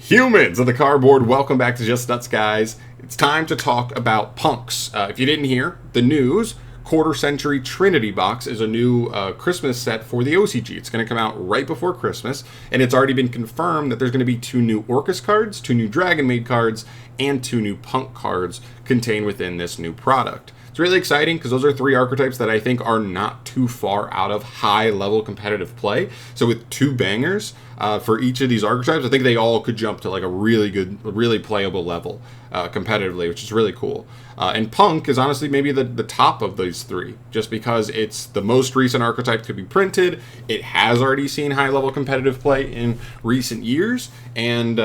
Humans of the cardboard, welcome back to Just Nuts, guys. It's time to talk about punks. If you didn't hear the news, Quarter Century Trinity Box is a new Christmas set for the OCG. It's going to come out right before Christmas, and it's already been confirmed that there's going to be 2 new Orcus cards, 2 new Dragon Maid cards, and 2 new Punk cards contained within this new product. It's really exciting because those are 3 archetypes that I think are not too far out of high-level competitive play. So with 2 bangers for each of these archetypes, I think they all could jump to like a really good, really playable level competitively, which is really cool. And Punk is honestly maybe the top of these 3, just because it's the most recent archetype to be printed. It has already seen high-level competitive play in recent years, and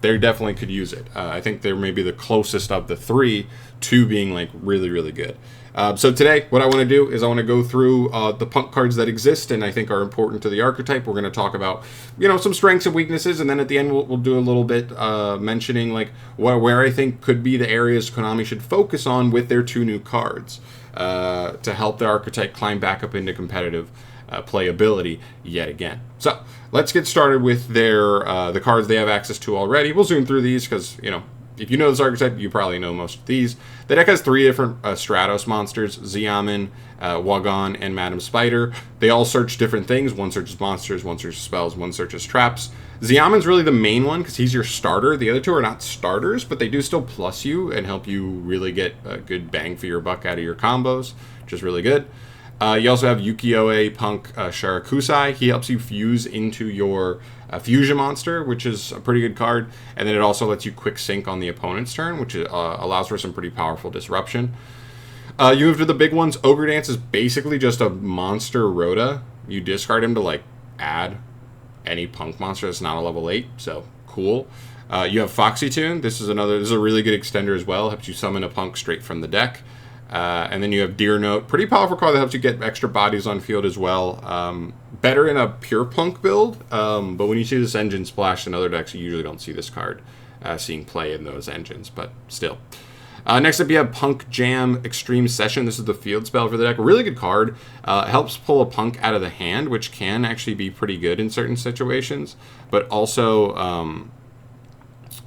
they definitely could use it. I think they're maybe the closest of the 3 to being like really, really good. So today, what I want to do is I want to go through the Punk cards that exist and I think are important to the archetype. We're going to talk about, some strengths and weaknesses, and then at the end we'll do a little bit mentioning like where I think could be the areas Konami should focus on with their 2 new cards to help the archetype climb back up into competitive playability yet again. So let's get started with their the cards they have access to already. We'll zoom through these because if you know this archetype, you probably know most of these. The deck has 3 different Stratos monsters: Xiamen, Wagon, and Madam Spider. They all search different things. One searches monsters, one searches spells, one searches traps. Xiamen's really the main one because he's your starter. The other 2 are not starters, but they do still plus you and help you really get a good bang for your buck out of your combos, which is really good. You also have Yukioe Punk Sharakusai. He helps you fuse into your fusion monster, which is a pretty good card. And then it also lets you quick sync on the opponent's turn, which allows for some pretty powerful disruption. You move to the big ones. Ogre Dance is basically just a monster Rhoda. You discard him to add any Punk monster that's not a level 8, so cool. You have Foxy Tune. This is a really good extender as well. Helps you summon a Punk straight from the deck. And then you have Deer Note, pretty powerful card that helps you get extra bodies on field as well. Better in a pure Punk build, but when you see this engine splashed in other decks, you usually don't see this card seeing play in those engines, but still. Next up, you have Punk Jam Extreme Session. This is the field spell for the deck. A really good card. Helps pull a Punk out of the hand, which can actually be pretty good in certain situations, but also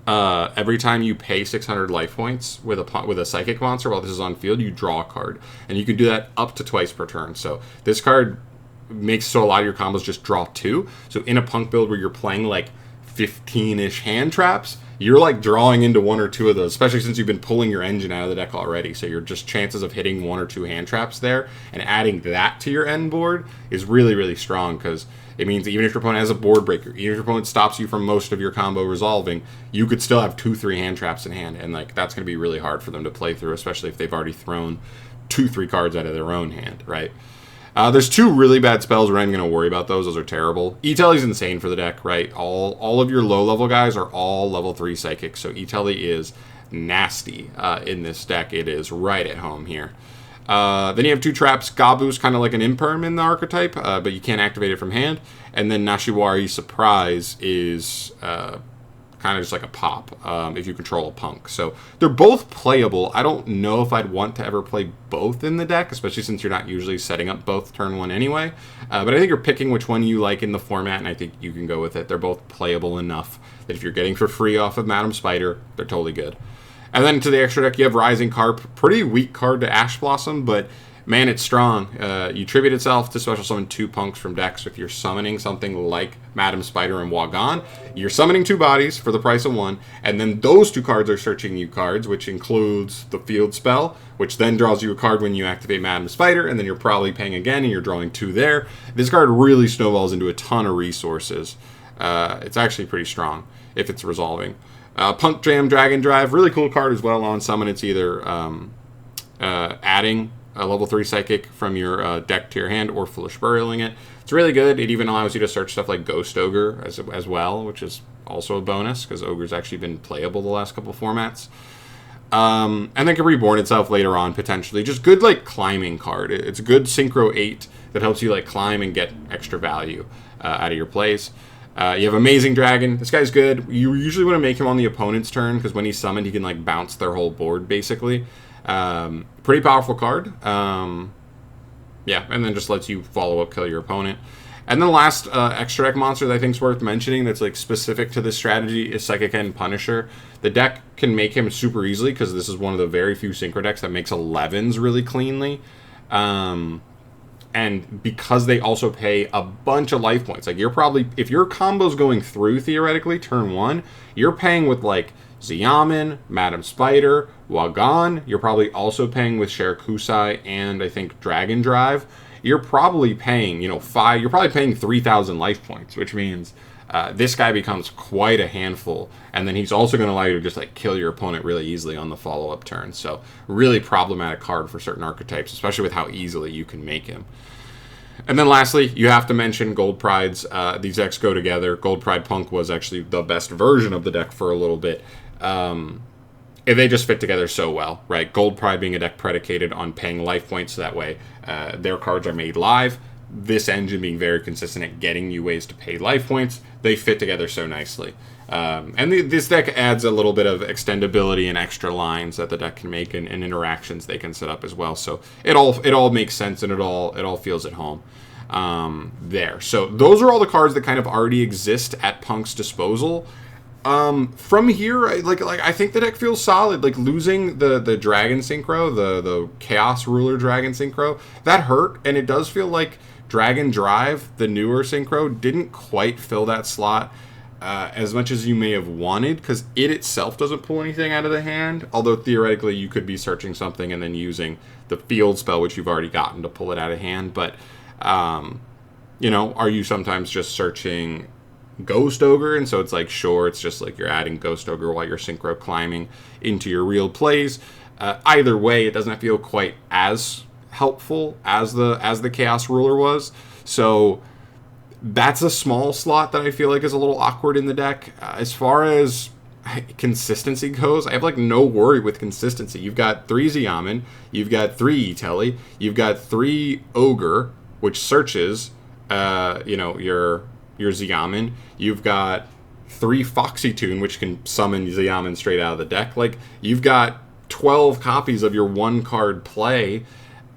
every time you pay 600 life points with a psychic monster while this is on field, you draw a card, and you can do that up to twice per turn. So this card makes so a lot of your combos just draw 2. So in a Punk build where you're playing 15-ish hand traps, you're drawing into 1 or 2 of those, especially since you've been pulling your engine out of the deck already. So your just chances of hitting 1 or 2 hand traps there and adding that to your end board is really, really strong, because it means even if your opponent has a board breaker, even if your opponent stops you from most of your combo resolving, you could still have 2-3 hand traps in hand, and that's going to be really hard for them to play through, especially if they've already thrown 2-3 cards out of their own hand, right? There's 2 really bad spells. We're not even going to worry about those. Those are terrible. E-Telly's insane for the deck, right? All of your low-level guys are all level 3 psychic, so E-Telly is nasty in this deck. It is right at home here. Then you have 2 traps. Gabu's kind of like an imperm in the archetype, but you can't activate it from hand. And then Nashiwari Surprise is kind of just like a pop if you control a Punk. So they're both playable. I don't know if I'd want to ever play both in the deck, especially since you're not usually setting up both turn 1 anyway. But I think you're picking which one you like in the format, and I think you can go with it. They're both playable enough that if you're getting for free off of Madam Spider, they're totally good. And then to the extra deck, you have Rising Carp. Pretty weak card to Ash Blossom, but man, it's strong. You tribute itself to special summon 2 Punks from decks. If you're summoning something like Madam Spider and Wagon, you're summoning 2 bodies for the price of 1, and then those 2 cards are searching you cards, which includes the field spell, which then draws you a card when you activate Madam Spider, and then you're probably paying again, and you're drawing 2 there. This card really snowballs into a ton of resources. It's actually pretty strong if it's resolving. Punk Jam Dragon Drive, really cool card as well. On summon, it's either adding a level 3 psychic from your deck to your hand or Foolish Burialing it. It's really good. It even allows you to search stuff like Ghost Ogre as well, which is also a bonus because Ogre's actually been playable the last couple formats. And then can reborn itself later on potentially. Just good climbing card. It's a good Synchro 8 that helps you climb and get extra value out of your plays. You have Amazing Dragon. This guy's good. You usually want to make him on the opponent's turn because when he's summoned, he can bounce their whole board basically. Pretty powerful card. Yeah, and then just lets you follow up, kill your opponent. And then the last extra deck monster that I think is worth mentioning that's like specific to this strategy is Psychic End Punisher. The deck can make him super easily because this is one of the very few synchro decks that makes 11s really cleanly. And because they also pay a bunch of life points, like you're probably, if your combo's going through theoretically turn 1, you're paying with like Xiamen, Madam Spider, Wagon. You're probably also paying with Shirakusai and I think Dragon Drive. You're probably paying, you're probably paying 3,000 life points, which means this guy becomes quite a handful. And then he's also going to allow you to just like kill your opponent really easily on the follow-up turn. So really problematic card for certain archetypes, especially with how easily you can make him. And then lastly, you have to mention Gold Prides. These decks go together. Gold Pride Punk was actually the best version of the deck for a little bit. They just fit together so well, right? Gold Pride being a deck predicated on paying life points, so that way their cards are made live. This engine being very consistent at getting you ways to pay life points, they fit together so nicely. This deck adds a little bit of extendability and extra lines that the deck can make and interactions they can set up as well. So it all makes sense and it all feels at home there. So those are all the cards that kind of already exist at Punk's disposal. From here, I think the deck feels solid. Like losing the Dragon Synchro, the Chaos Ruler Dragon Synchro, that hurt, and it does feel like Dragon Drive, the newer Synchro, didn't quite fill that slot as much as you may have wanted, because it itself doesn't pull anything out of the hand, although theoretically you could be searching something and then using the field spell, which you've already gotten, to pull it out of hand. But, are you sometimes just searching Ghost Ogre? And so it's like, sure, it's just like you're adding Ghost Ogre while you're synchro climbing into your real plays. Either way, it doesn't feel quite as helpful as the Chaos Ruler was. So that's a small slot that I feel like is a little awkward in the deck. As far as consistency goes, I have like no worry with consistency. You've got 3 Xiamen, you've got 3 E-Telly, you've got 3 Ogre, which searches your Xiamen. You've got 3 Foxy Tune, which can summon Xiamen straight out of the deck. Like, you've got 12 copies of your 1 card play.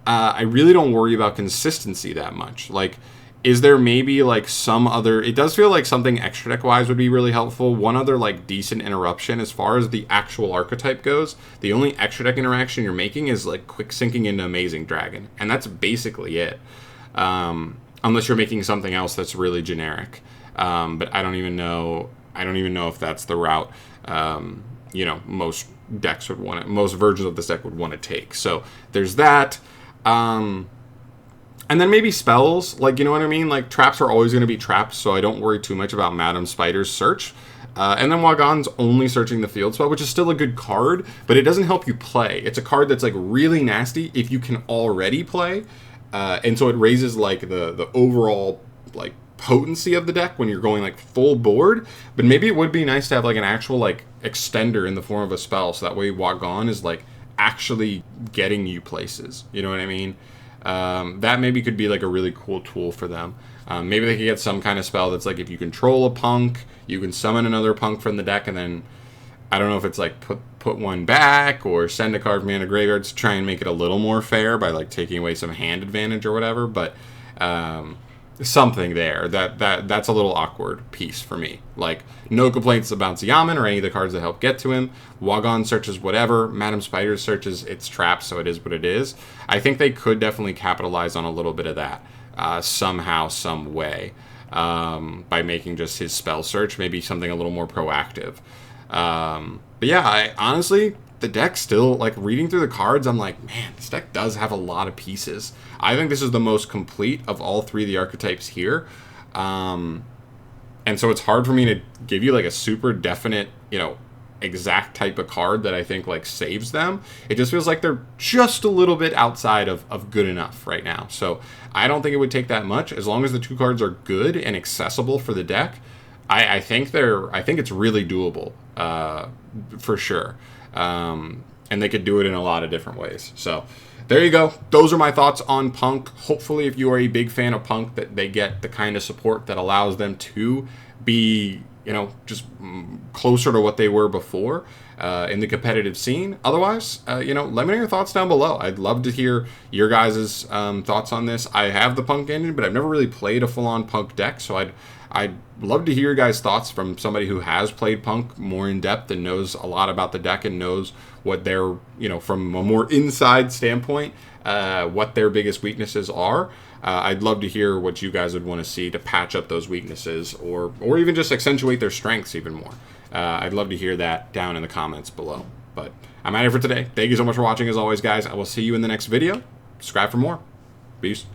I really don't worry about consistency that much. Like, is there maybe like some other, it does feel like something extra deck wise would be really helpful. One other like decent interruption as far as the actual archetype goes. The only extra deck interaction you're making is like quick syncing into Amazing Dragon, and that's basically it. Unless you're making something else that's really generic. But I don't even know if that's the route most decks would want it, most versions of this deck would want to take. So there's that. And then maybe spells, like, you know what I mean? Like, traps are always going to be traps, so I don't worry too much about Madam Spider's search. And then Wagon's only searching the field spell, which is still a good card, but it doesn't help you play. It's a card that's, like, really nasty if you can already play. And so it raises, like, the overall, like, potency of the deck when you're going, like, full board. But maybe it would be nice to have, like, an actual, like, extender in the form of a spell, so that way Wagon is, like, actually getting you places. You know what I mean? That maybe could be like a really cool tool for them. Maybe they could get some kind of spell that's like, if you control a Punk, you can summon another Punk from the deck, and then I don't know if it's like put one back or send a card from mana graveyard to try and make it a little more fair by like taking away some hand advantage or whatever. But something there that's a little awkward piece for me. Like, no complaints about Xiamen or any of the cards that help get to him. Wagon searches whatever. Madam Spider searches its traps, so it is what it is. I think they could definitely capitalize on a little bit of that somehow, some way, by making just his spell search maybe something a little more proactive. But yeah, I honestly, the deck still, like, reading through the cards, I'm like, man, this deck does have a lot of pieces. I think this is the most complete of all 3 of the archetypes here. And so it's hard for me to give you, like, a super definite, exact type of card that I think, like, saves them. It just feels like they're just a little bit outside of good enough right now. So I don't think it would take that much. As long as the 2 cards are good and accessible for the deck, I think it's really doable, for sure. And they could do it in a lot of different ways. So there you go. Those are my thoughts on Punk. Hopefully, if you are a big fan of Punk, that they get the kind of support that allows them to be, just closer to what they were before in the competitive scene. Otherwise, let me know your thoughts down below. I'd love to hear your guys' thoughts on this. I have the Punk engine, but I've never really played a full-on Punk deck, so I'd love to hear your guys' thoughts from somebody who has played Punk more in depth and knows a lot about the deck and knows what their, from a more inside standpoint, what their biggest weaknesses are. I'd love to hear what you guys would want to see to patch up those weaknesses or even just accentuate their strengths even more. I'd love to hear that down in the comments below. But I'm out of here for today. Thank you so much for watching as always, guys. I will see you in the next video. Subscribe for more. Peace.